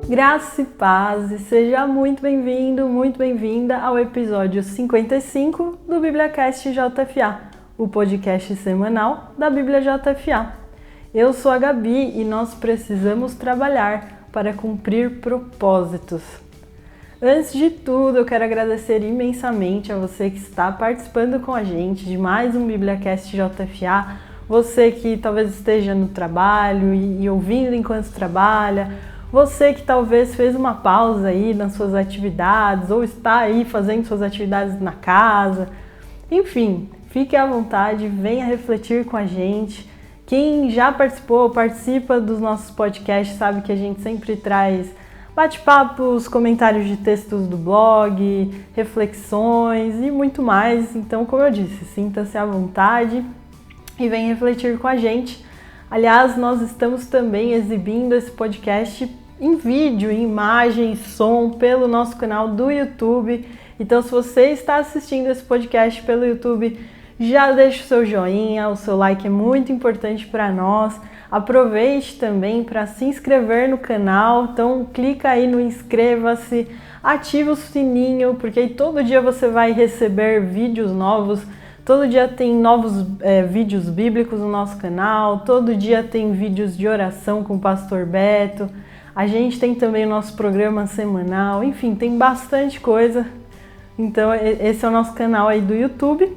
Graça e paz, e seja muito bem-vindo, muito bem-vinda ao episódio 55 do BíbliaCast JFA, o podcast semanal da Bíblia JFA. Eu sou a Gabi e nós precisamos trabalhar para cumprir propósitos. Antes de tudo, eu quero agradecer imensamente a você que está participando com a gente de mais um BíbliaCast JFA, você que talvez esteja no trabalho e ouvindo enquanto trabalha, você que talvez fez uma pausa aí nas suas atividades ou está aí fazendo suas atividades na casa. Enfim, fique à vontade, venha refletir com a gente. Quem já participou, participa dos nossos podcasts, sabe que a gente sempre traz bate-papos, comentários de textos do blog, reflexões e muito mais. Então, como eu disse, sinta-se à vontade e venha refletir com a gente. Aliás, nós estamos também exibindo esse podcast em vídeo, em imagem, som, pelo nosso canal do YouTube. Então, se você está assistindo esse podcast pelo YouTube, já deixa o seu joinha, o seu like é muito importante para nós. Aproveite também para se inscrever no canal, então clica aí no inscreva-se, ativa o sininho, porque aí todo dia você vai receber vídeos novos. Todo dia tem novos vídeos bíblicos no nosso canal, todo dia tem vídeos de oração com o Pastor Beto, a gente tem também o nosso programa semanal, enfim, tem bastante coisa. Então esse é o nosso canal aí do YouTube.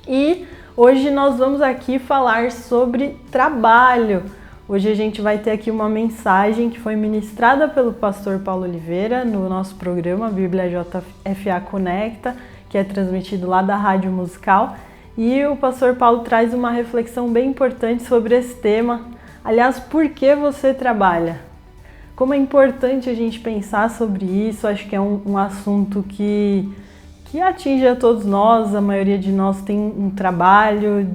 E hoje nós vamos aqui falar sobre trabalho. Hoje a gente vai ter aqui uma mensagem que foi ministrada pelo Pastor Paulo Oliveira no nosso programa Bíblia JFA Conecta, que é transmitido lá da Rádio Musical, e o pastor Paulo traz uma reflexão bem importante sobre esse tema. Aliás, por que você trabalha? Como é importante a gente pensar sobre isso, acho que é um assunto que atinge a todos nós. A maioria de nós tem um trabalho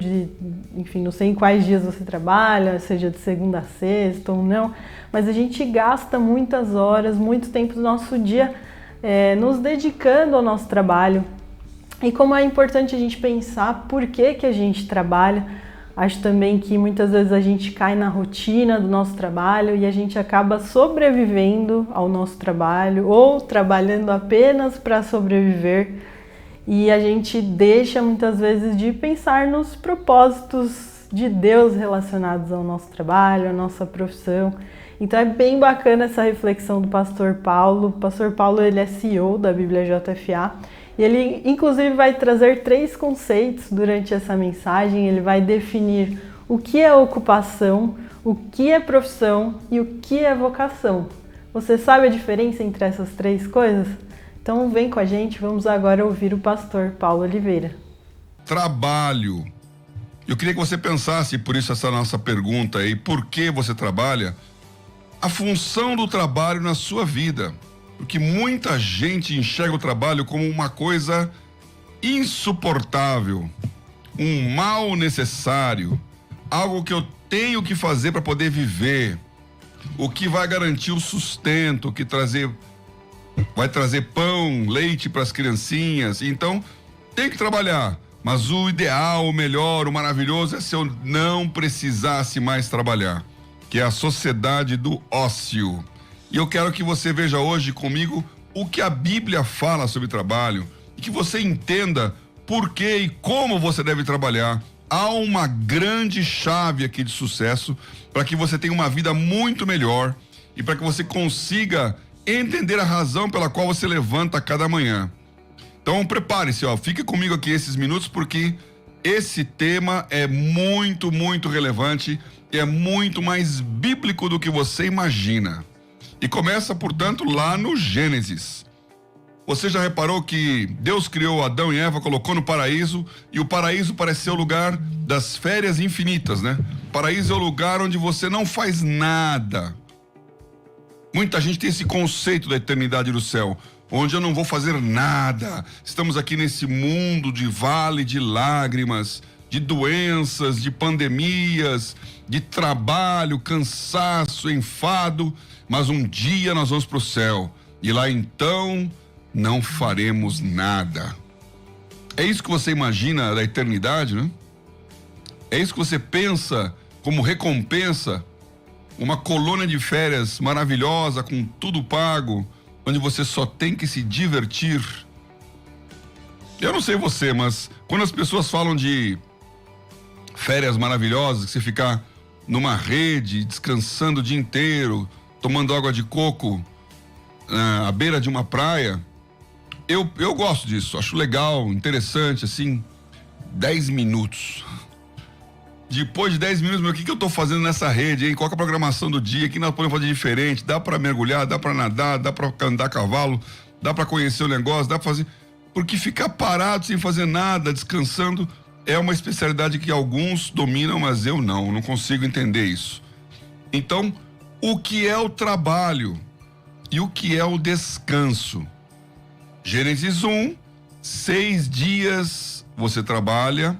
enfim, não sei em quais dias você trabalha, seja de segunda a sexta ou não, mas a gente gasta muitas horas, muito tempo do nosso dia nos dedicando ao nosso trabalho. E como é importante a gente pensar por que a gente trabalha. Acho também que muitas vezes a gente cai na rotina do nosso trabalho e a gente acaba sobrevivendo ao nosso trabalho ou trabalhando apenas para sobreviver. E a gente deixa muitas vezes de pensar nos propósitos de Deus relacionados ao nosso trabalho, à nossa profissão. Então é bem bacana essa reflexão do Pastor Paulo. O Pastor Paulo, ele é CEO da Bíblia JFA. E ele, inclusive, vai trazer 3 conceitos durante essa mensagem. Ele vai definir o que é ocupação, o que é profissão e o que é vocação. Você sabe a diferença entre essas 3 coisas? Então vem com a gente, vamos agora ouvir o pastor Paulo Oliveira. Trabalho. Eu queria que você pensasse, por isso essa nossa pergunta aí, por que você trabalha? A função do trabalho na sua vida. Porque muita gente enxerga o trabalho como uma coisa insuportável, um mal necessário, algo que eu tenho que fazer para poder viver, o que vai garantir o sustento, vai trazer pão, leite para as criancinhas. Então, tem que trabalhar. Mas o ideal, o melhor, o maravilhoso é se eu não precisasse mais trabalhar, que é a sociedade do ócio. E eu quero que você veja hoje comigo o que a Bíblia fala sobre trabalho e que você entenda por que e como você deve trabalhar. Há uma grande chave aqui de sucesso para que você tenha uma vida muito melhor e para que você consiga entender a razão pela qual você levanta a cada manhã. Então prepare-se, fique comigo aqui esses minutos, porque esse tema é muito, muito relevante e é muito mais bíblico do que você imagina. E começa, portanto, lá no Gênesis. Você já reparou que Deus criou Adão e Eva, colocou no paraíso, e o paraíso parece ser o lugar das férias infinitas, né? O paraíso é o lugar onde você não faz nada. Muita gente tem esse conceito da eternidade do céu, onde eu não vou fazer nada. Estamos aqui nesse mundo de vale de lágrimas, de doenças, de pandemias, de trabalho, cansaço, enfado, mas um dia nós vamos para o céu e lá então não faremos nada. É isso que você imagina da eternidade, né? É isso que você pensa como recompensa uma colônia de férias maravilhosa, com tudo pago, onde você só tem que se divertir. Eu não sei você, mas quando as pessoas falam de férias maravilhosas, que você ficar numa rede, descansando o dia inteiro, tomando água de coco à beira de uma praia, eu gosto disso, acho legal, interessante, assim, 10 minutos. Depois de 10 minutos, o que eu tô fazendo nessa rede, hein? Qual que é a programação do dia? O que nós podemos fazer diferente? Dá para mergulhar, dá para nadar, dá para andar a cavalo, dá para conhecer o negócio, dá para fazer... Porque ficar parado sem fazer nada, descansando, é uma especialidade que alguns dominam, mas eu não consigo entender isso. Então, o que é o trabalho e o que é o descanso? Gênesis 1, 6 dias você trabalha,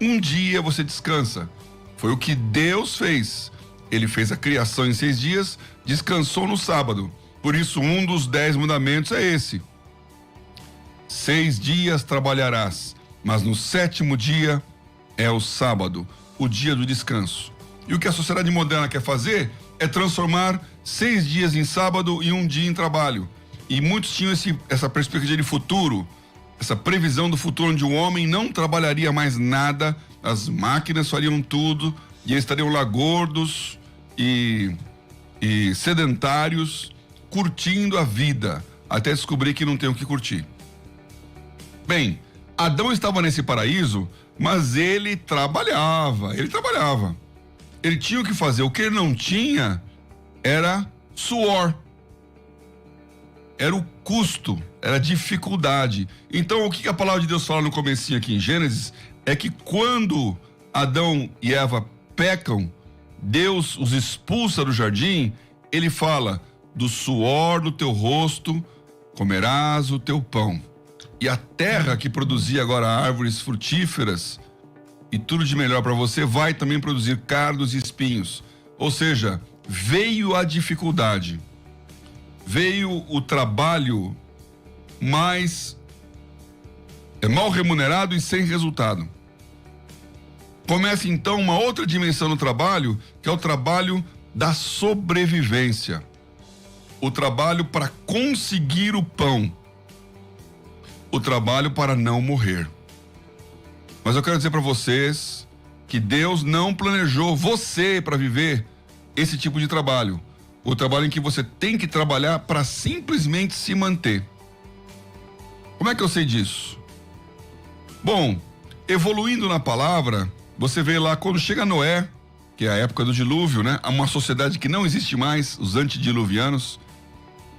1 dia você descansa. Foi o que Deus fez. Ele fez a criação em 6 dias, descansou no sábado. Por isso, um dos 10 mandamentos é esse: 6 dias trabalharás, mas no 7º dia é o sábado, o dia do descanso. E o que a sociedade moderna quer fazer é transformar 6 dias em sábado e 1 dia em trabalho. E muitos tinham essa perspectiva de futuro, essa previsão do futuro, onde o homem não trabalharia mais nada, as máquinas fariam tudo, e eles estariam lá gordos e sedentários, curtindo a vida, até descobrir que não tem o que curtir. Bem, Adão estava nesse paraíso, mas ele trabalhava. Ele tinha o que fazer. O que ele não tinha era suor. Era o custo, era a dificuldade. Então, o que a palavra de Deus fala no comecinho aqui em Gênesis é que quando Adão e Eva pecam, Deus os expulsa do jardim, ele fala: do suor do teu rosto comerás o teu pão. E a terra que produzia agora árvores frutíferas e tudo de melhor para você vai também produzir cardos e espinhos. Ou seja, veio a dificuldade. Veio o trabalho mais mal remunerado e sem resultado. Começa então uma outra dimensão no trabalho, que é o trabalho da sobrevivência. O trabalho para conseguir o pão. O trabalho para não morrer. Mas eu quero dizer para vocês que Deus não planejou você para viver esse tipo de trabalho. O trabalho em que você tem que trabalhar para simplesmente se manter. Como é que eu sei disso? Bom, evoluindo na palavra, você vê lá quando chega Noé, que é a época do dilúvio, né? Há uma sociedade que não existe mais, os antediluvianos.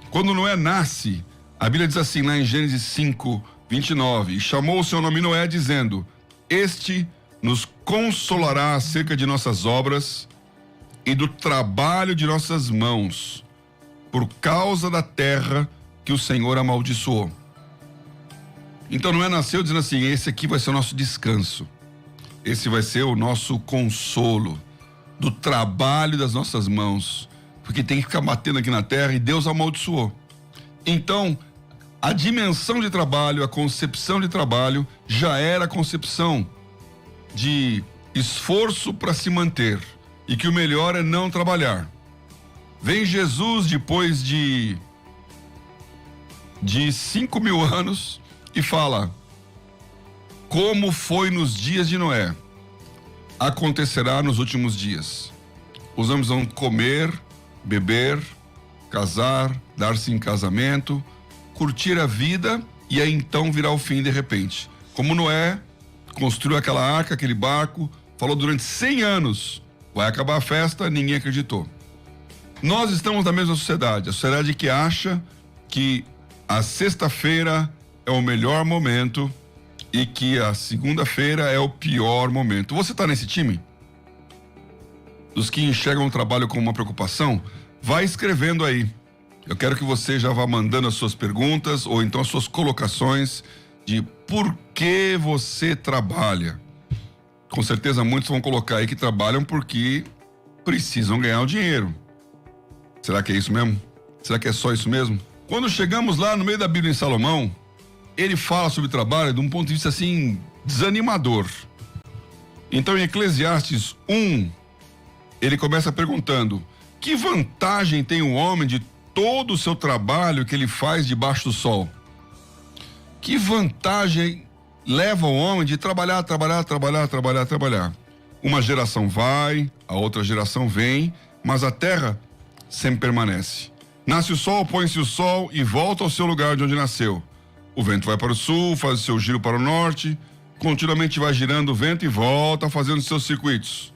Quando Noé nasce, a Bíblia diz assim lá em Gênesis 5, 29, e chamou o seu nome Noé, dizendo: este nos consolará acerca de nossas obras e do trabalho de nossas mãos, por causa da terra que o Senhor amaldiçoou. Então Noé nasceu dizendo assim: esse aqui vai ser o nosso descanso, esse vai ser o nosso consolo, do trabalho das nossas mãos, porque tem que ficar batendo aqui na terra, e Deus amaldiçoou. Então, a dimensão de trabalho, a concepção de trabalho, já era a concepção de esforço para se manter, e que o melhor é não trabalhar. Vem Jesus depois de 5.000 anos e fala: como foi nos dias de Noé, acontecerá nos últimos dias. Os homens vão comer, beber, casar, dar-se em casamento, curtir a vida, e aí então virá o fim de repente. Como Noé construiu aquela arca, aquele barco, falou durante 100 anos, vai acabar a festa, ninguém acreditou. Nós estamos na mesma sociedade, a sociedade que acha que a sexta-feira é o melhor momento e que a segunda-feira é o pior momento. Você está nesse time? Dos que enxergam o trabalho como uma preocupação? Vai escrevendo aí. Eu quero que você já vá mandando as suas perguntas ou então as suas colocações de por que você trabalha. Com certeza muitos vão colocar aí que trabalham porque precisam ganhar o dinheiro. Será que é isso mesmo? Será que é só isso mesmo? Quando chegamos lá no meio da Bíblia em Salomão, ele fala sobre trabalho de um ponto de vista assim, desanimador. Então em Eclesiastes 1, ele começa perguntando: Que vantagem tem o homem de todo o seu trabalho que ele faz debaixo do sol? Que vantagem leva o homem de trabalhar? Uma geração vai, a outra geração vem, mas a terra sempre permanece. Nasce o sol, põe-se o sol e volta ao seu lugar de onde nasceu. O vento vai para o sul, faz o seu giro para o norte, continuamente vai girando o vento e volta fazendo seus circuitos.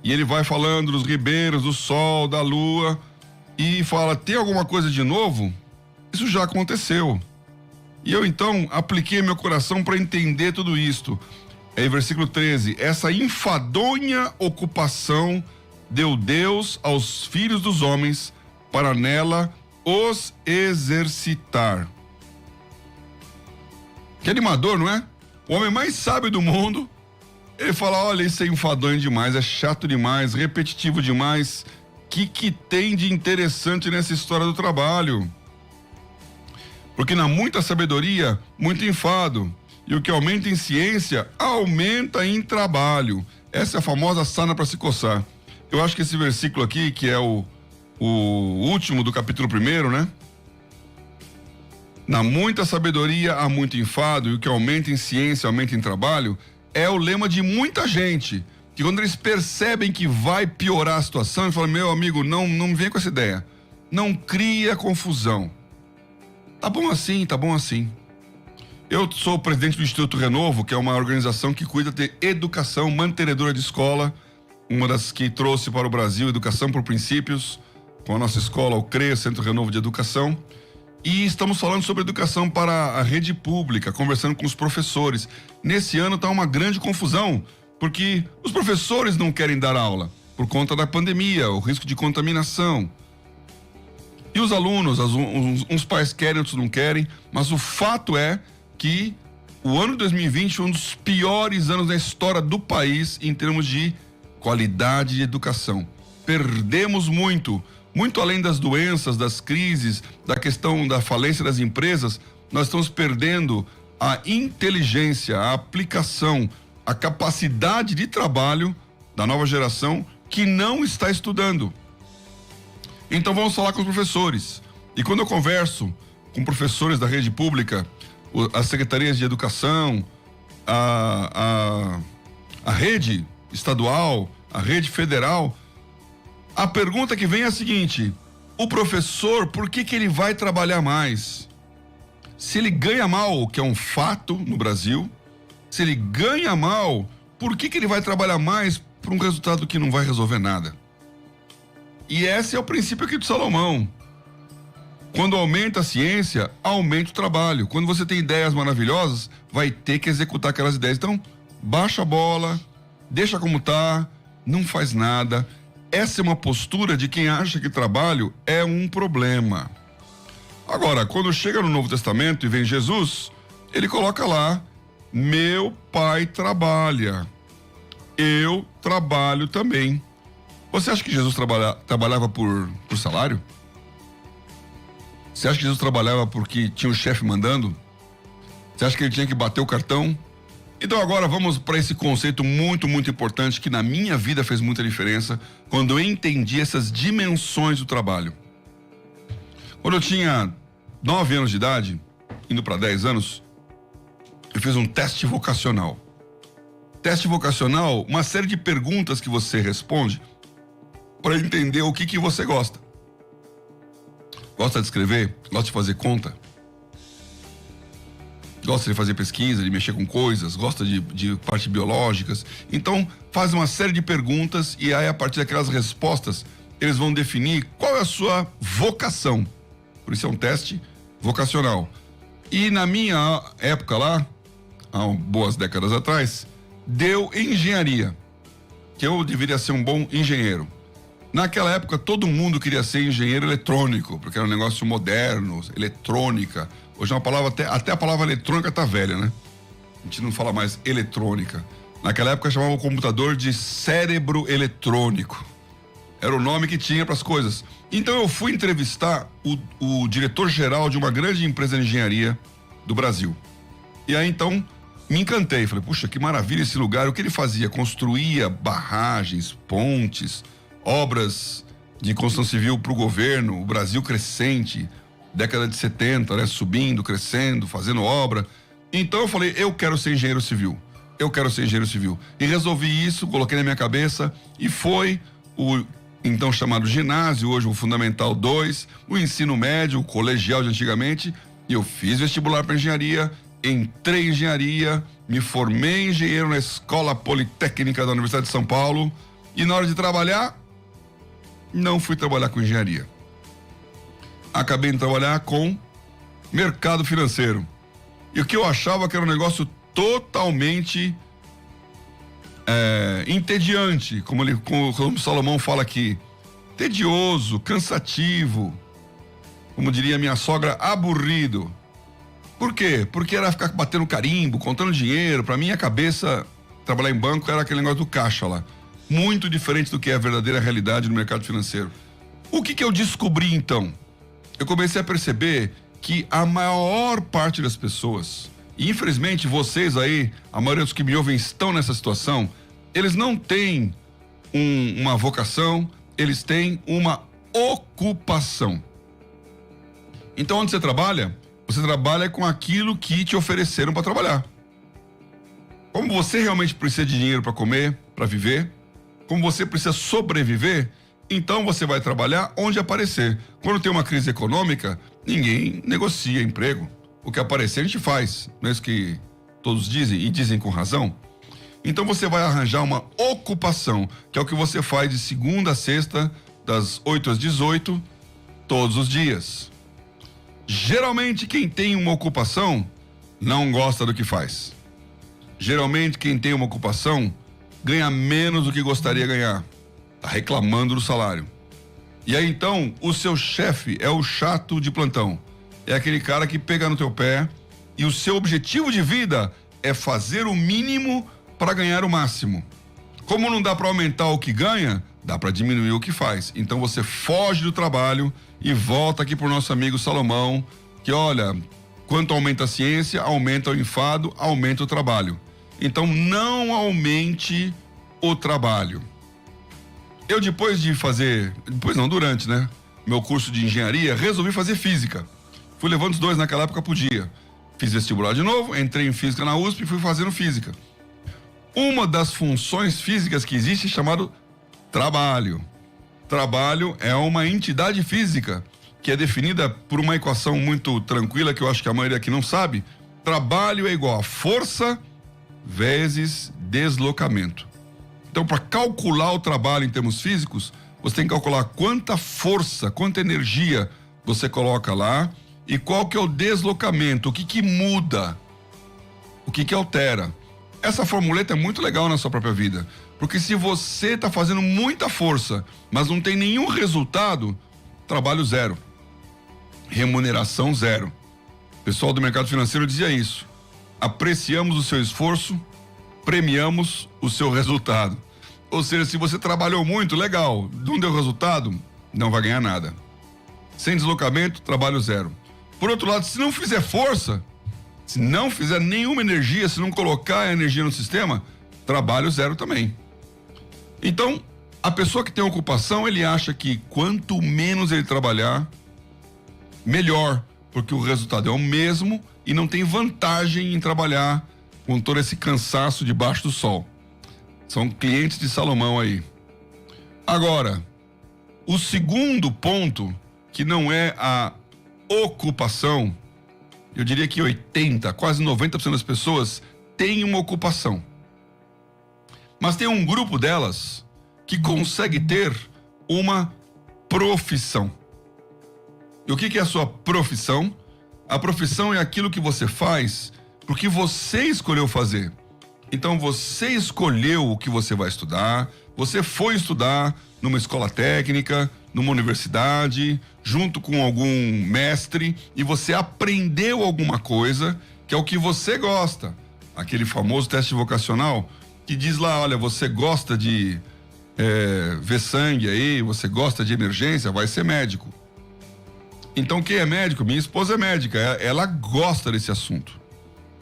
E ele vai falando dos ribeiros, do sol, da lua, e fala: tem alguma coisa de novo? Isso já aconteceu. E eu então apliquei meu coração para entender tudo isto. Aí, versículo 13: essa enfadonha ocupação deu Deus aos filhos dos homens para nela os exercitar. Que animador, não é? O homem mais sábio do mundo, ele fala: olha, isso é enfadonho demais, é chato demais, repetitivo demais. Que tem de interessante nessa história do trabalho? Porque na muita sabedoria, muito enfado. E o que aumenta em ciência, aumenta em trabalho. Essa é a famosa sarna para se coçar. Eu acho que esse versículo aqui, que é o último do capítulo 1, né? Na muita sabedoria há muito enfado, e o que aumenta em ciência, aumenta em trabalho, é o lema de muita gente, que quando eles percebem que vai piorar a situação, eles falam: meu amigo, não me vem com essa ideia. Não cria confusão. Tá bom assim, tá bom assim. Eu sou o presidente do Instituto Renovo, que é uma organização que cuida de educação, mantenedora de escola, uma das que trouxe para o Brasil Educação por Princípios, com a nossa escola, o CREA, Centro Renovo de Educação. E estamos falando sobre educação para a rede pública, conversando com os professores. Nesse ano está uma grande confusão, porque os professores não querem dar aula, por conta da pandemia, o risco de contaminação. E os alunos, uns pais querem, outros não querem, mas o fato é que o ano de 2020 foi um dos piores anos da história do país em termos de qualidade de educação. Perdemos muito além das doenças, das crises, da questão da falência das empresas. Nós estamos perdendo a inteligência, a aplicação, a capacidade de trabalho da nova geração que não está estudando. Então vamos falar com os professores. E quando eu converso com professores da rede pública, as secretarias de educação, a rede estadual, a rede federal, a pergunta que vem é a seguinte: o professor, por que ele vai trabalhar mais? Se ele ganha mal, que é um fato no Brasil, se ele ganha mal, por que ele vai trabalhar mais para um resultado que não vai resolver nada? E esse é o princípio aqui de Salomão. Quando aumenta a ciência, aumenta o trabalho. Quando você tem ideias maravilhosas, vai ter que executar aquelas ideias. Então, baixa a bola, deixa como tá, não faz nada. Essa é uma postura de quem acha que trabalho é um problema. Agora, quando chega no Novo Testamento e vem Jesus, ele coloca lá: meu pai trabalha, eu trabalho também. Você acha que Jesus trabalhava por salário? Você acha que Jesus trabalhava porque tinha o chefe mandando? Você acha que ele tinha que bater o cartão? Então agora vamos para esse conceito muito, muito importante que na minha vida fez muita diferença quando eu entendi essas dimensões do trabalho. Quando eu tinha 9 anos de idade, indo para 10 anos, eu fiz um teste vocacional. Teste vocacional, uma série de perguntas que você responde para entender o que você gosta. Gosta de escrever? Gosta de fazer conta? Gosta de fazer pesquisa, de mexer com coisas? Gosta de parte biológicas? Então, faz uma série de perguntas e aí, a partir daquelas respostas, eles vão definir qual é a sua vocação. Por isso é um teste vocacional. E na minha época lá, há boas décadas atrás, deu engenharia, que eu deveria ser um bom engenheiro. Naquela época, todo mundo queria ser engenheiro eletrônico, porque era um negócio moderno, eletrônica. Hoje é uma palavra, até a palavra eletrônica tá velha, né? A gente não fala mais eletrônica. Naquela época chamava o computador de cérebro eletrônico. Era o nome que tinha para as coisas. Então eu fui entrevistar o diretor-geral de uma grande empresa de engenharia do Brasil. E aí então me encantei, falei: puxa, que maravilha esse lugar. O que ele fazia? Construía barragens, pontes, obras de construção civil para o governo, o Brasil crescente, década de 70, né? Subindo, crescendo, fazendo obra. Então eu falei, eu quero ser engenheiro civil. Eu quero ser engenheiro civil. E resolvi isso, coloquei na minha cabeça e foi o então chamado ginásio, hoje o Fundamental 2, o ensino médio, o colegial de antigamente. E eu fiz vestibular para engenharia, entrei em engenharia, me formei engenheiro na Escola Politécnica da Universidade de São Paulo e na hora de trabalhar, não fui trabalhar com engenharia. Acabei de trabalhar com mercado financeiro. E o que eu achava que era um negócio totalmente entediante, como Salomão fala aqui, tedioso, cansativo, como diria minha sogra, aburrido. Por quê? Porque era ficar batendo carimbo, contando dinheiro. Para minha cabeça, trabalhar em banco era aquele negócio do caixa lá. Muito diferente do que é a verdadeira realidade no mercado financeiro. O que eu descobri então? Eu comecei a perceber que a maior parte das pessoas, e infelizmente vocês aí, a maioria dos que me ouvem estão nessa situação, eles não têm uma vocação, eles têm uma ocupação. Então onde você trabalha com aquilo que te ofereceram para trabalhar. Como você realmente precisa de dinheiro para comer, para viver, como você precisa sobreviver, então você vai trabalhar onde aparecer. Quando tem uma crise econômica, ninguém negocia emprego. O que aparecer a gente faz, não é isso que todos dizem, e dizem com razão? Então você vai arranjar uma ocupação, que é o que você faz de segunda a sexta, das 8 às 18, todos os dias. Geralmente quem tem uma ocupação não gosta do que faz. Geralmente quem tem uma ocupação ganha menos do que gostaria de ganhar. Tá reclamando do salário. E aí então o seu chefe é o chato de plantão. É aquele cara que pega no teu pé e o seu objetivo de vida é fazer o mínimo para ganhar o máximo. Como não dá para aumentar o que ganha, dá para diminuir o que faz. Então você foge do trabalho e volta aqui pro nosso amigo Salomão, que olha, quanto aumenta a ciência, aumenta o enfado, aumenta o trabalho. Então não aumente o trabalho. Eu durante, né? Meu curso de engenharia, resolvi fazer física. Fui levando os dois naquela época por dia. Fiz vestibular de novo, entrei em física na USP e fui fazendo física. Uma das funções físicas que existe é chamado trabalho. Trabalho é uma entidade física que é definida por uma equação muito tranquila que eu acho que a maioria aqui não sabe. Trabalho é igual a força vezes deslocamento. Então, para calcular o trabalho em termos físicos, você tem que calcular quanta força, quanta energia você coloca lá e qual que é o deslocamento, o que muda, o que altera. Essa formuleta é muito legal na sua própria vida, porque se você está fazendo muita força, mas não tem nenhum resultado, trabalho zero, remuneração zero. O pessoal do mercado financeiro dizia isso: apreciamos o seu esforço, premiamos o seu resultado. Ou seja, se você trabalhou muito, legal, não deu resultado, não vai ganhar nada. Sem deslocamento, trabalho zero. Por outro lado, se não fizer força, se não fizer nenhuma energia, se não colocar a energia no sistema, trabalho zero também. Então, a pessoa que tem ocupação, ele acha que quanto menos ele trabalhar, melhor, porque o resultado é o mesmo e não tem vantagem em trabalhar com todo esse cansaço debaixo do sol. São clientes de Salomão aí. Agora, o segundo ponto, que não é a ocupação, eu diria que 80%, quase 90% das pessoas têm uma ocupação. Mas tem um grupo delas que consegue ter uma profissão. E o que é a sua profissão? A profissão é aquilo que você faz porque você escolheu fazer. Então você escolheu o que você vai estudar, você foi estudar numa escola técnica, numa universidade, junto com algum mestre, e você aprendeu alguma coisa que é o que você gosta. Aquele famoso teste vocacional que diz lá, olha, você gosta de ver sangue aí, você gosta de emergência, vai ser médico. Então quem é médico? Minha esposa é médica, ela gosta desse assunto.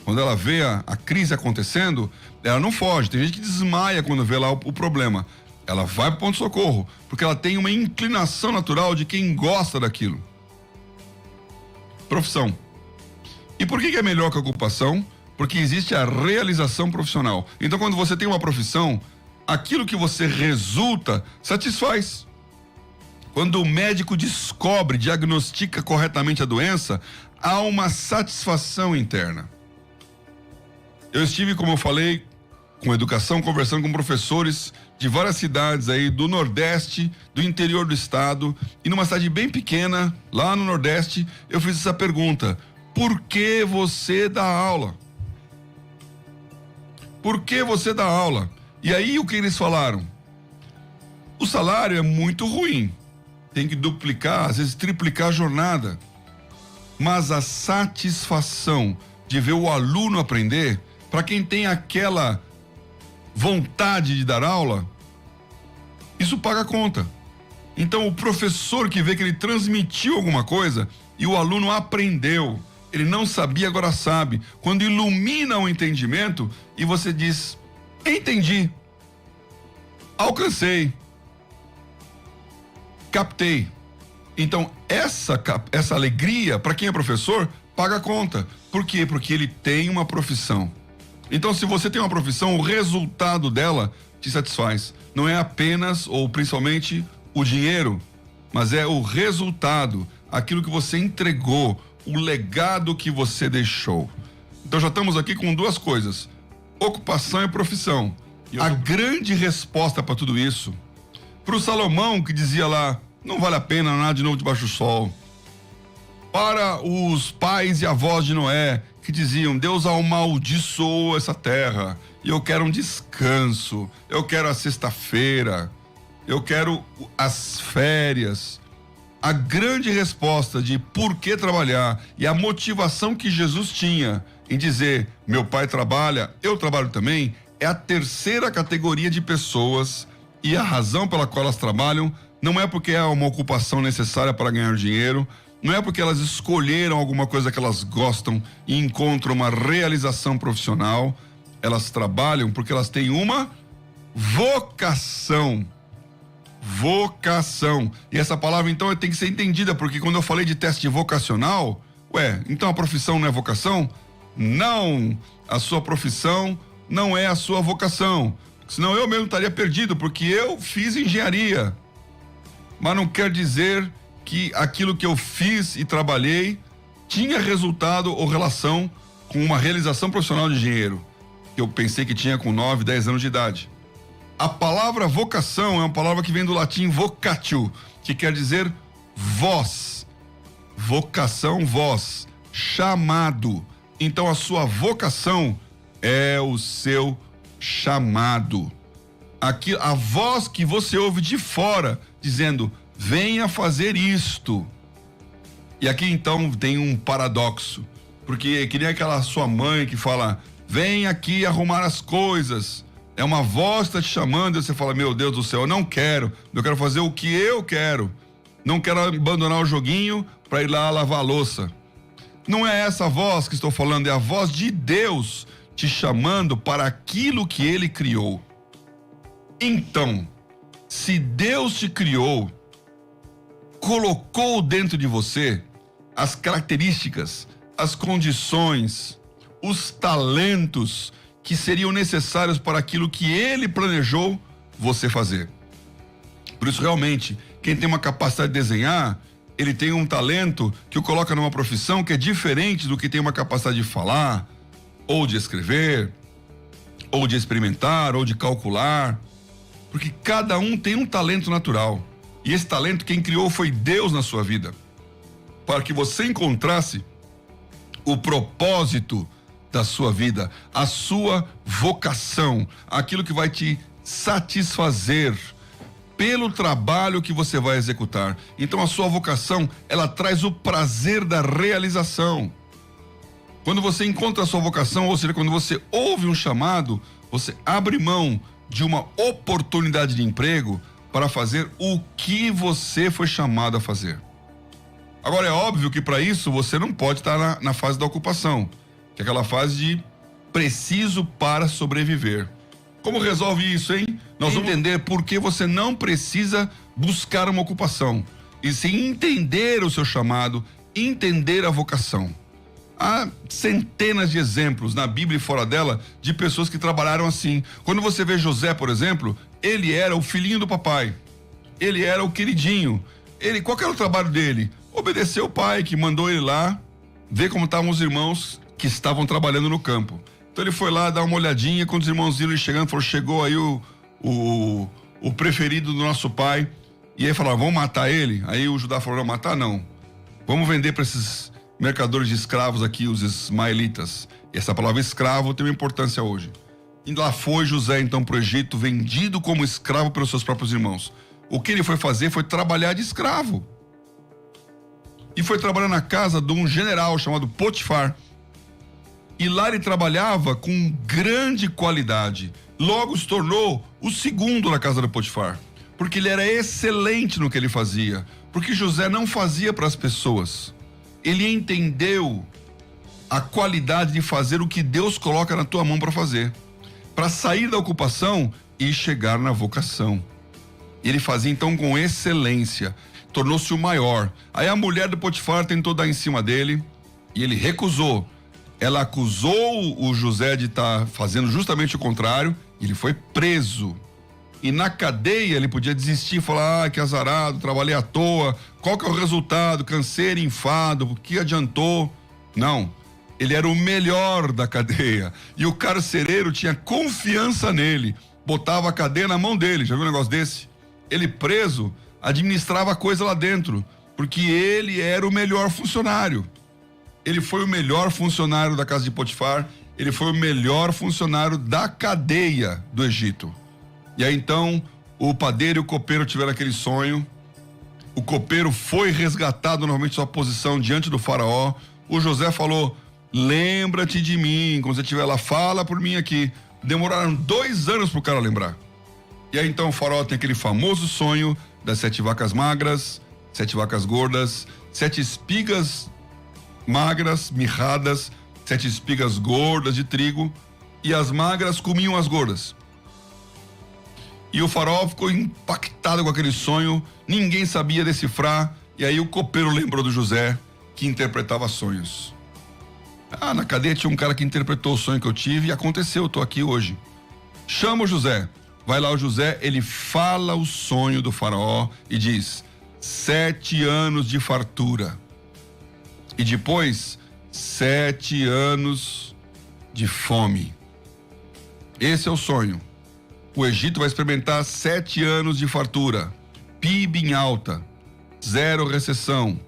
Quando ela vê a crise acontecendo, ela não foge. Tem gente que desmaia quando vê lá o problema. Ela vai para o pronto-socorro, porque ela tem uma inclinação natural de quem gosta daquilo. Profissão. E por que é melhor que a ocupação? Porque existe a realização profissional. Então, quando você tem uma profissão, aquilo que você resulta satisfaz. Quando o médico descobre, diagnostica corretamente a doença, há uma satisfação interna. Eu estive, como eu falei, com educação, conversando com professores de várias cidades aí do Nordeste, do interior do estado, e numa cidade bem pequena, lá no Nordeste, eu fiz essa pergunta: por que você dá aula? Por que você dá aula? E aí o que eles falaram? O salário é muito ruim, tem que duplicar, às vezes triplicar a jornada, mas a satisfação de ver o aluno aprender, para quem tem aquela vontade de dar aula, isso paga a conta. Então o professor que vê que ele transmitiu alguma coisa e o aluno aprendeu, ele não sabia, agora sabe, quando ilumina o entendimento e você diz: entendi, alcancei, captei. Então essa alegria, para quem é professor, paga a conta. Por quê? Porque ele tem uma profissão. Então, se você tem uma profissão, o resultado dela te satisfaz. Não é apenas ou principalmente o dinheiro, mas é o resultado, aquilo que você entregou, o legado que você deixou. Então, já estamos aqui com duas coisas: ocupação e profissão. A grande resposta para tudo isso, para o Salomão, que dizia lá: não vale a pena nada de novo debaixo do sol. Para os pais e avós de Noé, que diziam: Deus amaldiçoou essa terra, e eu quero um descanso, eu quero a sexta-feira, eu quero as férias. A grande resposta de por que trabalhar e a motivação que Jesus tinha em dizer: meu pai trabalha, eu trabalho também, é a terceira categoria de pessoas, e a razão pela qual elas trabalham não é porque é uma ocupação necessária para ganhar dinheiro, não é porque elas escolheram alguma coisa que elas gostam e encontram uma realização profissional. Elas trabalham porque elas têm uma vocação. Vocação. E essa palavra, então, tem que ser entendida, porque quando eu falei de teste vocacional, então a profissão não é vocação? Não, a sua profissão não é a sua vocação. Senão eu mesmo estaria perdido, porque eu fiz engenharia. Mas não quer dizer que aquilo que eu fiz e trabalhei tinha resultado ou relação com uma realização profissional de engenheiro, que eu pensei que tinha com 9, 10 anos de idade. A palavra vocação é uma palavra que vem do latim vocatio, que quer dizer voz. Vocação, voz, chamado. Então a sua vocação é o seu chamado. Aqui, a voz que você ouve de fora dizendo: venha fazer isto. E aqui então tem um paradoxo, porque que nem aquela sua mãe que fala: vem aqui arrumar as coisas. É uma voz que está te chamando e você fala: meu Deus do céu, eu quero fazer o que eu quero. Não quero abandonar o joguinho para ir lá lavar a louça. Não é essa voz que estou falando, é a voz de Deus te chamando para aquilo que Ele criou. Então, se Deus te criou, colocou dentro de você as características, as condições, os talentos que seriam necessários para aquilo que Ele planejou você fazer. Por isso, realmente, quem tem uma capacidade de desenhar, ele tem um talento que o coloca numa profissão que é diferente do que tem uma capacidade de falar, ou de escrever, ou de experimentar, ou de calcular, porque cada um tem um talento natural. E esse talento quem criou foi Deus na sua vida, para que você encontrasse o propósito da sua vida, a sua vocação, aquilo que vai te satisfazer pelo trabalho que você vai executar. Então a sua vocação, ela traz o prazer da realização. Quando você encontra a sua vocação, ou seja, quando você ouve um chamado, você abre mão de uma oportunidade de emprego para fazer o que você foi chamado a fazer. Agora, é óbvio que para isso você não pode estar na fase da ocupação, que é aquela fase de preciso para sobreviver. Como resolve isso, hein? Nós vamos entender por que você não precisa buscar uma ocupação, e sim entender o seu chamado, entender a vocação. Há centenas de exemplos na Bíblia e fora dela de pessoas que trabalharam assim. Quando você vê José, por exemplo, ele era o filhinho do papai. Ele era o queridinho. Qual que era o trabalho dele? Obedecer o pai, que mandou ele lá ver como estavam os irmãos que estavam trabalhando no campo. Então ele foi lá dar uma olhadinha, quando os irmãos viram ele chegando, falou, chegou aí o preferido do nosso pai. E aí falaram, vamos matar ele? Aí o Judá falou, não, matar não. Vamos vender para esses mercadores de escravos aqui, os ismaelitas. E essa palavra escravo tem uma importância hoje. E lá foi José então para o Egito, vendido como escravo pelos seus próprios irmãos. O que ele foi fazer foi trabalhar de escravo. E foi trabalhar na casa de um general chamado Potifar. E lá ele trabalhava com grande qualidade. Logo se tornou o segundo na casa do Potifar. Porque ele era excelente no que ele fazia. Porque José não fazia para as pessoas. Ele entendeu a qualidade de fazer o que Deus coloca na tua mão para fazer. Para sair da ocupação e chegar na vocação. Ele fazia então com excelência. Tornou-se o maior. Aí a mulher do Potifar tentou dar em cima dele e ele recusou. Ela acusou o José de estar fazendo justamente o contrário e ele foi preso. E na cadeia ele podia desistir e falar, que azarado, trabalhei à toa, qual que é o resultado, canseiro, enfado, o que adiantou? Não, ele era o melhor da cadeia e o carcereiro tinha confiança nele, botava a cadeia na mão dele, já viu um negócio desse? Ele preso, administrava a coisa lá dentro, porque ele era o melhor funcionário. Ele foi o melhor funcionário da casa de Potifar, ele foi o melhor funcionário da cadeia do Egito. E aí então, o padeiro e o copeiro tiveram aquele sonho, o copeiro foi resgatado novamente sua posição diante do faraó, o José falou, lembra-te de mim, quando você estiver lá, fala por mim aqui. Demoraram 2 anos pro cara lembrar. E aí então o faraó tem aquele famoso sonho das 7 vacas magras, 7 vacas gordas, 7 espigas magras, mirradas, 7 espigas gordas de trigo, e as magras comiam as gordas. E o faraó ficou impactado com aquele sonho, ninguém sabia decifrar, e aí o copeiro lembrou do José, que interpretava sonhos. Na cadeia tinha um cara que interpretou o sonho que eu tive e aconteceu, eu tô aqui hoje. Chama o José, vai lá o José, ele fala o sonho do faraó e diz, 7 anos de fartura. E depois, 7 anos de fome. Esse é o sonho. O Egito vai experimentar 7 anos de fartura, PIB em alta, 0 recessão,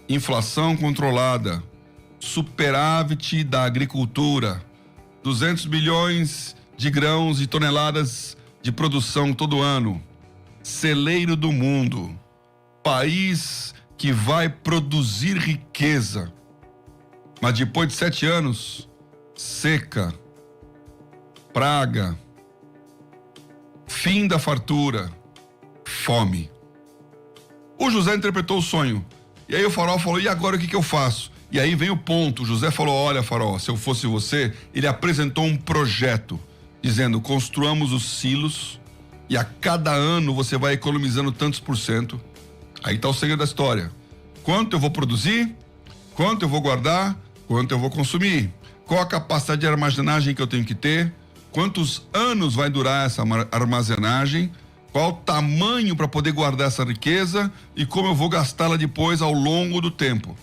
inflação controlada, superávit da agricultura, 200 bilhões de grãos e toneladas de produção todo ano, celeiro do mundo, país que vai produzir riqueza. Mas depois de 7 anos, seca, praga, fim da fartura, fome. O José interpretou o sonho. E aí o faraó falou, e agora o que eu faço? E aí vem o ponto, o José falou, olha faraó, se eu fosse você, ele apresentou um projeto, dizendo, construamos os silos e a cada ano você vai economizando tantos %. Aí está o segredo da história. Quanto eu vou produzir? Quanto eu vou guardar? Quanto eu vou consumir? Qual a capacidade de armazenagem que eu tenho que ter? Quantos anos vai durar essa armazenagem? Qual o tamanho para poder guardar essa riqueza e como eu vou gastá-la depois ao longo do tempo?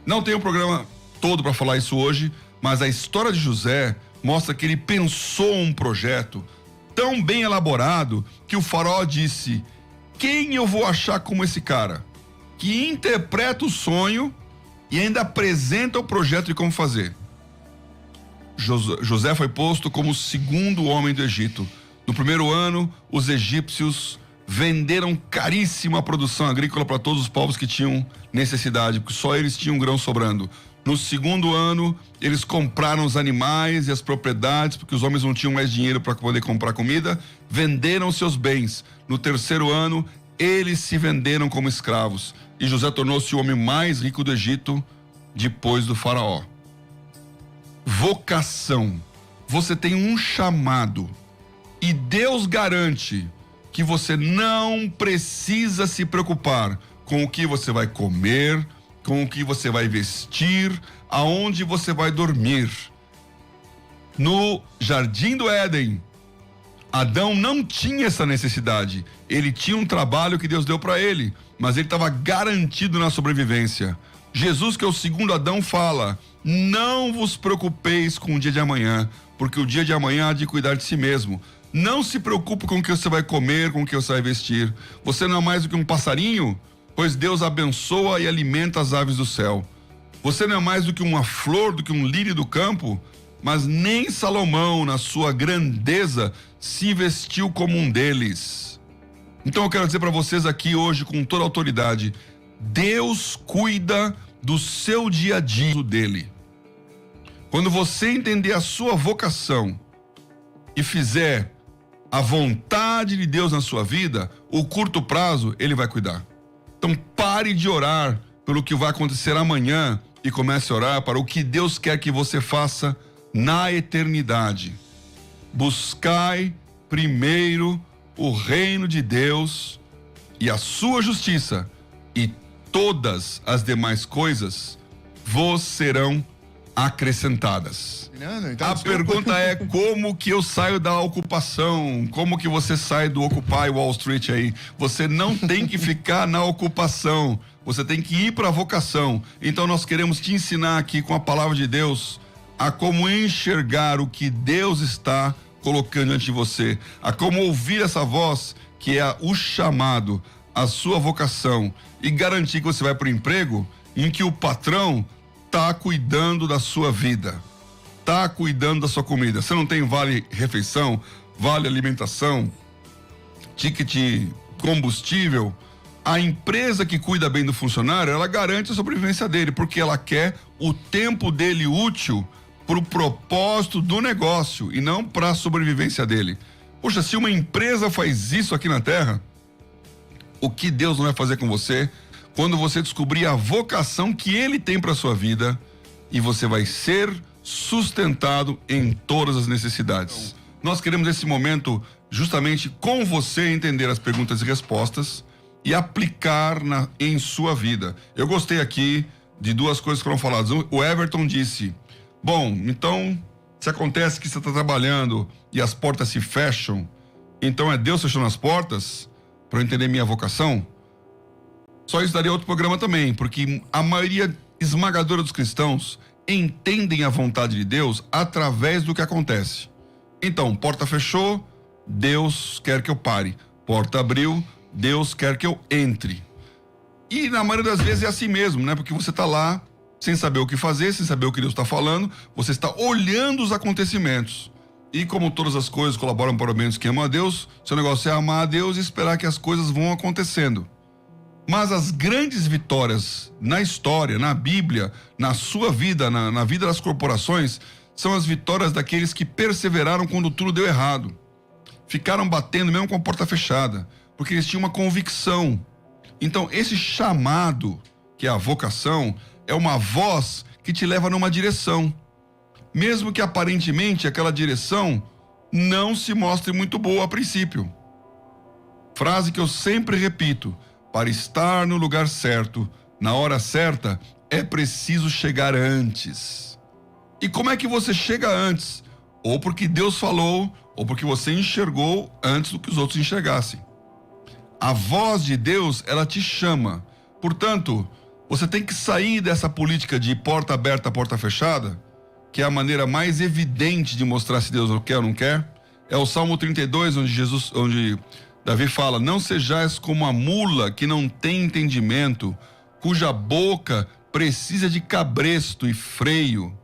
Não tem um programa todo para falar isso hoje, mas a história de José mostra que ele pensou um projeto tão bem elaborado que o faraó disse, quem eu vou achar como esse cara? Que interpreta o sonho e ainda apresenta o projeto de como fazer. José foi posto como o segundo homem do Egito. No primeiro ano, os egípcios venderam caríssima produção agrícola para todos os povos que tinham necessidade, porque só eles tinham grão sobrando. No segundo ano, eles compraram os animais e as propriedades, porque os homens não tinham mais dinheiro para poder comprar comida, venderam seus bens. No terceiro ano, eles se venderam como escravos. E José tornou-se o homem mais rico do Egito, depois do faraó. Vocação. Você tem um chamado. E Deus garante que você não precisa se preocupar com o que você vai comer, com o que você vai vestir, aonde você vai dormir. No Jardim do Éden, Adão não tinha essa necessidade. Ele tinha um trabalho que Deus deu para ele, mas ele estava garantido na sobrevivência. Jesus, que é o segundo Adão, fala: não vos preocupeis com o dia de amanhã, porque o dia de amanhã há de cuidar de si mesmo. Não se preocupe com o que você vai comer, com o que você vai vestir. Você não é mais do que um passarinho, pois Deus abençoa e alimenta as aves do céu. Você não é mais do que uma flor, do que um lírio do campo, mas nem Salomão, na sua grandeza, se vestiu como um deles. Então eu quero dizer para vocês aqui hoje, com toda a autoridade, Deus cuida do seu dia a dia dele. Quando você entender a sua vocação e fizer a vontade de Deus na sua vida, o curto prazo ele vai cuidar. Então pare de orar pelo que vai acontecer amanhã e comece a orar para o que Deus quer que você faça na eternidade. Buscai primeiro o reino de Deus e a sua justiça, e todas as demais coisas vos serão acrescentadas. A pergunta é: como que eu saio da ocupação? Como que você sai do Occupy Wall Street aí? Você não tem que ficar na ocupação, você tem que ir para a vocação. Então nós queremos te ensinar aqui com a palavra de Deus a como enxergar o que Deus está colocando diante de você, a como ouvir essa voz que é o chamado, a sua vocação, e garantir que você vai para o emprego em que o patrão está cuidando da sua vida, está cuidando da sua comida. Você não tem vale refeição, vale alimentação, ticket combustível. A empresa que cuida bem do funcionário, ela garante a sobrevivência dele, porque ela quer o tempo dele útil para o propósito do negócio e não para a sobrevivência dele. Poxa, se uma empresa faz isso aqui na Terra, o que Deus não vai fazer com você quando você descobrir a vocação que Ele tem para sua vida, e você vai ser sustentado em todas as necessidades. Nós queremos esse momento justamente com você entender as perguntas e respostas e aplicar em sua vida. Eu gostei aqui de duas coisas que foram faladas. O Everton disse: bom, então se acontece que você está trabalhando e as portas se fecham, então é Deus fechando as portas para eu entender minha vocação? Só isso daria outro programa também, porque a maioria esmagadora dos cristãos entendem a vontade de Deus através do que acontece. Então, porta fechou, Deus quer que eu pare. Porta abriu, Deus quer que eu entre. E na maioria das vezes é assim mesmo, né? Porque você está lá sem saber o que fazer, sem saber o que Deus está falando, você está olhando os acontecimentos. E como todas as coisas colaboram para o bem dos que amam a Deus, seu negócio é amar a Deus e esperar que as coisas vão acontecendo. Mas as grandes vitórias na história, na Bíblia, na sua vida, na vida das corporações, são as vitórias daqueles que perseveraram quando tudo deu errado. Ficaram batendo mesmo com a porta fechada, porque eles tinham uma convicção. Então, esse chamado, que é a vocação, é uma voz que te leva numa direção. Mesmo que aparentemente aquela direção não se mostre muito boa a princípio. Frase que eu sempre repito: para estar no lugar certo, na hora certa, é preciso chegar antes. E como é que você chega antes? Ou porque Deus falou, ou porque você enxergou antes do que os outros enxergassem. A voz de Deus, ela te chama. Portanto, você tem que sair dessa política de porta aberta, porta fechada, que é a maneira mais evidente de mostrar se Deus quer ou não quer. É o Salmo 32, onde Davi fala: não sejais como a mula que não tem entendimento, cuja boca precisa de cabresto e freio.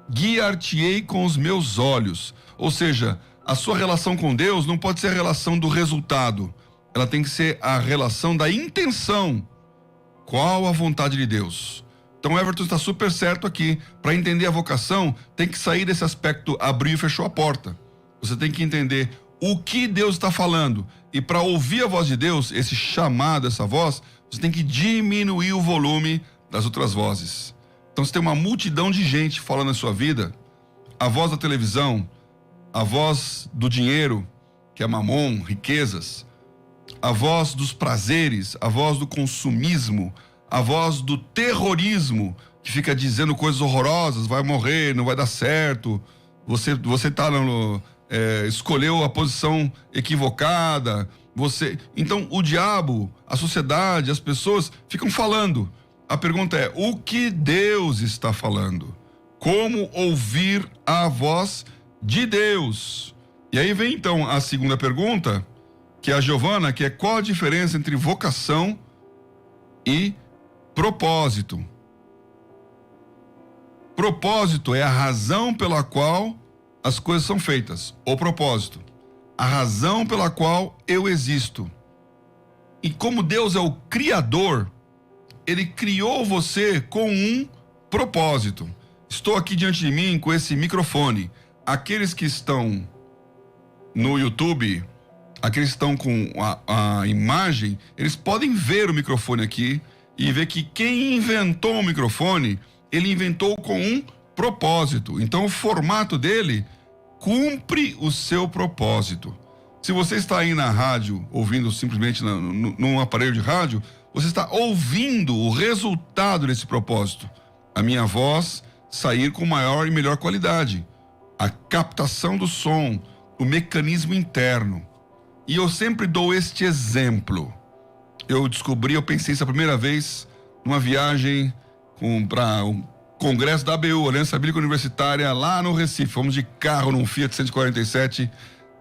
Guiar-te-ei com os meus olhos. Ou seja, a sua relação com Deus não pode ser a relação do resultado. Ela tem que ser a relação da intenção. Qual a vontade de Deus? Então o Everton está super certo aqui. Para entender a vocação, tem que sair desse aspecto abriu e fechou a porta. Você tem que entender o que Deus está falando. E para ouvir a voz de Deus, esse chamado, essa voz, você tem que diminuir o volume das outras vozes. Então, se tem uma multidão de gente falando na sua vida, a voz da televisão, a voz do dinheiro, que é mamon, riquezas, a voz dos prazeres, a voz do consumismo, a voz do terrorismo, que fica dizendo coisas horrorosas, vai morrer, não vai dar certo, você escolheu a posição equivocada, Então o diabo, a sociedade, as pessoas ficam falando. A pergunta é, o que Deus está falando? Como ouvir a voz de Deus? E aí vem então a segunda pergunta, que é a Giovana, que é qual a diferença entre vocação e propósito? Propósito é a razão pela qual as coisas são feitas, o propósito. A razão pela qual eu existo. E como Deus é o Criador, Ele criou você com um propósito. Estou aqui diante de mim com esse microfone. Aqueles que estão no YouTube, aqueles que estão com a imagem, eles podem ver o microfone aqui e ver que quem inventou o microfone, ele inventou com um propósito. Então o formato dele cumpre o seu propósito. Se você está aí na rádio, ouvindo simplesmente num aparelho de rádio, você está ouvindo o resultado desse propósito. A minha voz sair com maior e melhor qualidade. A captação do som, o mecanismo interno. E eu sempre dou este exemplo. Eu pensei isso a primeira vez numa viagem para um congresso da ABU, Aliança Bíblica Universitária, lá no Recife. Fomos de carro num Fiat 147,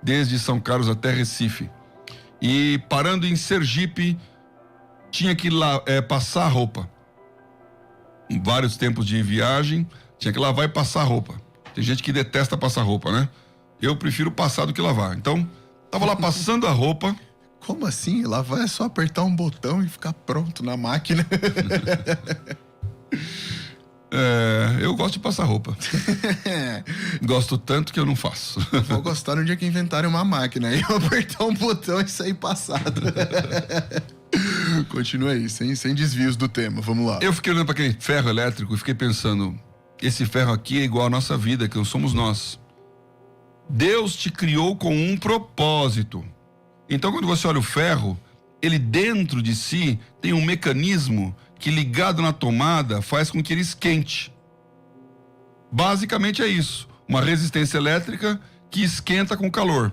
desde São Carlos até Recife. E parando em Sergipe, tinha que passar roupa. Em vários tempos de viagem, tinha que lavar e passar roupa. Tem gente que detesta passar roupa, né? Eu prefiro passar do que lavar. Então, tava lá passando a roupa. Como assim? Lavar é só apertar um botão e ficar pronto na máquina. Eu gosto de passar roupa. Gosto tanto que eu não faço. Vou gostar no dia que inventarem uma máquina e eu apertar um botão e sair passado. Continua aí, sem desvios do tema, vamos lá. Eu fiquei olhando para aquele ferro elétrico e fiquei pensando, esse ferro aqui é igual à nossa vida, que não somos nós. Deus te criou com um propósito. Então quando você olha o ferro, ele dentro de si tem um mecanismo que ligado na tomada faz com que ele esquente. Basicamente é isso, uma resistência elétrica que esquenta com calor.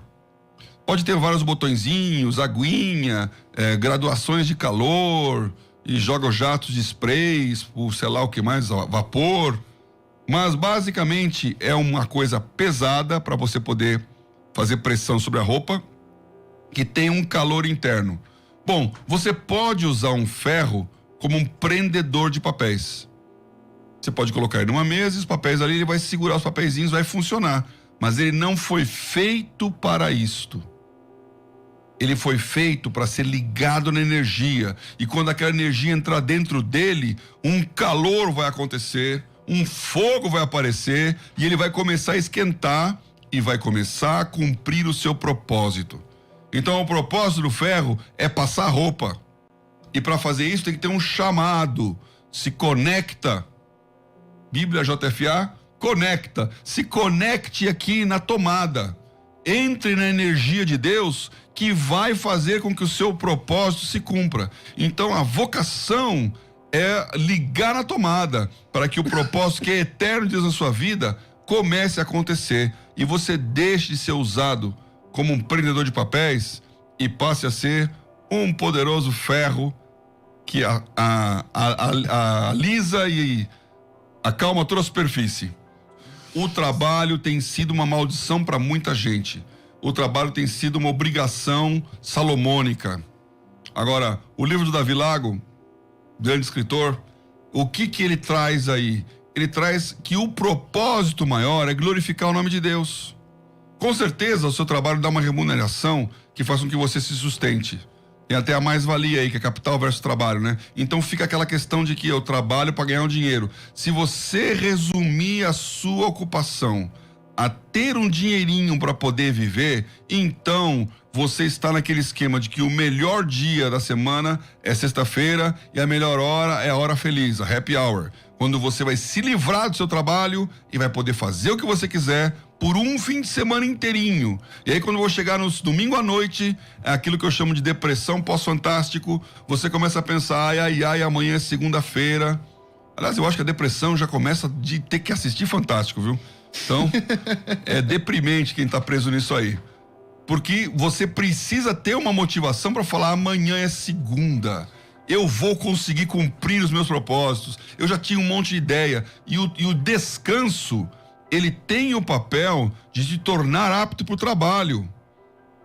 Pode ter vários botõezinhos, aguinha, graduações de calor, e joga jatos de sprays, ou sei lá o que mais, vapor. Mas basicamente é uma coisa pesada para você poder fazer pressão sobre a roupa, que tem um calor interno. Bom, você pode usar um ferro como um prendedor de papéis. Você pode colocar ele numa mesa e os papéis ali, ele vai segurar os papeizinhos, vai funcionar. Mas ele não foi feito para isto. Ele foi feito para ser ligado na energia. E quando aquela energia entrar dentro dele, um calor vai acontecer, um fogo vai aparecer e ele vai começar a esquentar e vai começar a cumprir o seu propósito. Então o propósito do ferro é passar roupa. E para fazer isso tem que ter um chamado. Se conecta. Bíblia JFA, conecta. Se conecte aqui na tomada. Entre na energia de Deus que vai fazer com que o seu propósito se cumpra. Então a vocação é ligar na tomada para que o propósito que é eterno de Deus na sua vida comece a acontecer e você deixe de ser usado como um prendedor de papéis e passe a ser um poderoso ferro que alisa e acalma toda a superfície. O trabalho tem sido uma maldição para muita gente. O trabalho tem sido uma obrigação salomônica. Agora, o livro do Davi Lago, grande escritor, o que ele traz aí? Ele traz que o propósito maior é glorificar o nome de Deus. Com certeza o seu trabalho dá uma remuneração que faz com que você se sustente. Tem até a mais-valia aí, que é capital versus trabalho, né? Então fica aquela questão de que eu trabalho para ganhar um dinheiro. Se você resumir a sua ocupação a ter um dinheirinho para poder viver, então você está naquele esquema de que o melhor dia da semana é sexta-feira e a melhor hora é a hora feliz, a happy hour. Quando você vai se livrar do seu trabalho e vai poder fazer o que você quiser, por um fim de semana inteirinho. E aí quando eu vou chegar no domingo à noite, é aquilo que eu chamo de depressão pós-fantástico, você começa a pensar, ai, amanhã é segunda-feira. Aliás, eu acho que a depressão já começa de ter que assistir Fantástico, viu? Então, é deprimente quem tá preso nisso aí. Porque você precisa ter uma motivação para falar, amanhã é segunda. Eu vou conseguir cumprir os meus propósitos. Eu já tinha um monte de ideia. E o descanso, ele tem o papel de te tornar apto para o trabalho.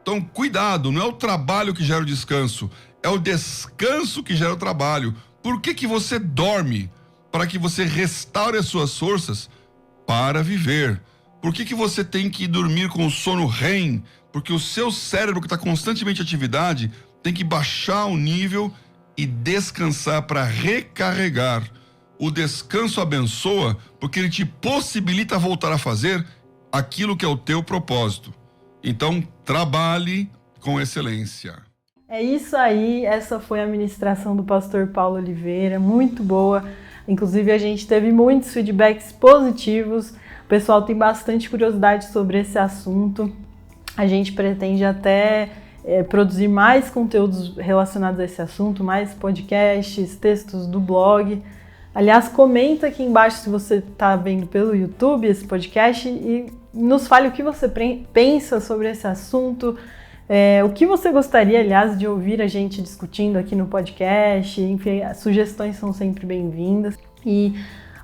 Então, cuidado, não é o trabalho que gera o descanso, é o descanso que gera o trabalho. Por que você dorme? Para que você restaure as suas forças para viver. Por que você tem que dormir com o sono REM? Porque o seu cérebro, que está constantemente em atividade, tem que baixar o nível e descansar para recarregar. O descanso abençoa porque ele te possibilita voltar a fazer aquilo que é o teu propósito. Então, trabalhe com excelência. É isso aí, essa foi a ministração do pastor Paulo Oliveira, muito boa. Inclusive, a gente teve muitos feedbacks positivos, o pessoal tem bastante curiosidade sobre esse assunto. A gente pretende até produzir mais conteúdos relacionados a esse assunto, mais podcasts, textos do blog. Aliás, comenta aqui embaixo se você está vendo pelo YouTube esse podcast e nos fale o que você pensa sobre esse assunto, o que você gostaria, aliás, de ouvir a gente discutindo aqui no podcast. Enfim, as sugestões são sempre bem-vindas. E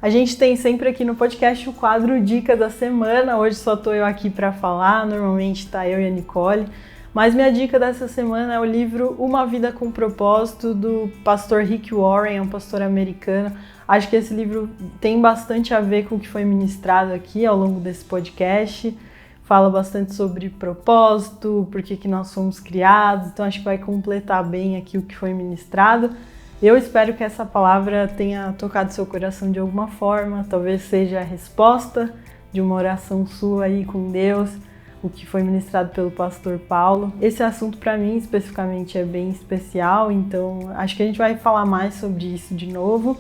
a gente tem sempre aqui no podcast o quadro Dica da Semana. Hoje só estou eu aqui para falar, normalmente está eu e a Nicole. Mas minha dica dessa semana é o livro Uma Vida com Propósito, do pastor Rick Warren, é um pastor americano. Acho que esse livro tem bastante a ver com o que foi ministrado aqui ao longo desse podcast. Fala bastante sobre propósito, por que nós fomos criados, então acho que vai completar bem aqui o que foi ministrado. Eu espero que essa palavra tenha tocado seu coração de alguma forma, talvez seja a resposta de uma oração sua aí com Deus, o que foi ministrado pelo pastor Paulo. Esse assunto para mim especificamente é bem especial, então acho que a gente vai falar mais sobre isso de novo.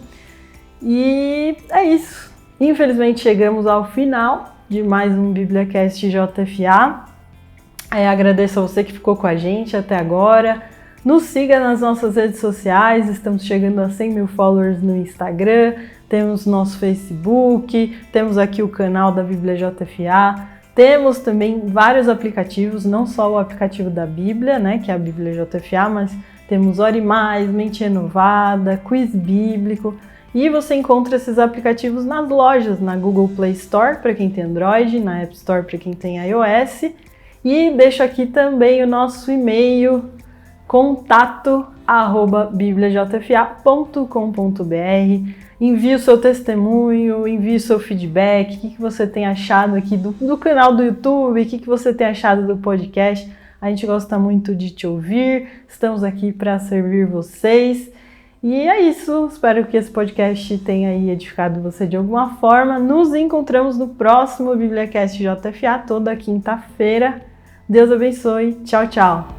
E é isso. Infelizmente chegamos ao final de mais um BíbliaCast JFA. Agradeço a você que ficou com a gente até agora. Nos siga nas nossas redes sociais, estamos chegando a 100 mil followers no Instagram, temos nosso Facebook, temos aqui o canal da Bíblia JFA, temos também vários aplicativos, não só o aplicativo da Bíblia, né, que é a Bíblia JFA, mas temos Ore Mais, Mente Renovada, Quiz Bíblico, e você encontra esses aplicativos nas lojas, na Google Play Store para quem tem Android, na App Store para quem tem iOS, e deixo aqui também o nosso e-mail, contato@bibliajfa.com.br. Envie o seu testemunho, envie o seu feedback, o que você tem achado aqui do canal do YouTube, o que você tem achado do podcast. A gente gosta muito de te ouvir, estamos aqui para servir vocês. E é isso, espero que esse podcast tenha aí edificado você de alguma forma. Nos encontramos no próximo BíbliaCast JFA, toda quinta-feira. Deus abençoe, tchau, tchau!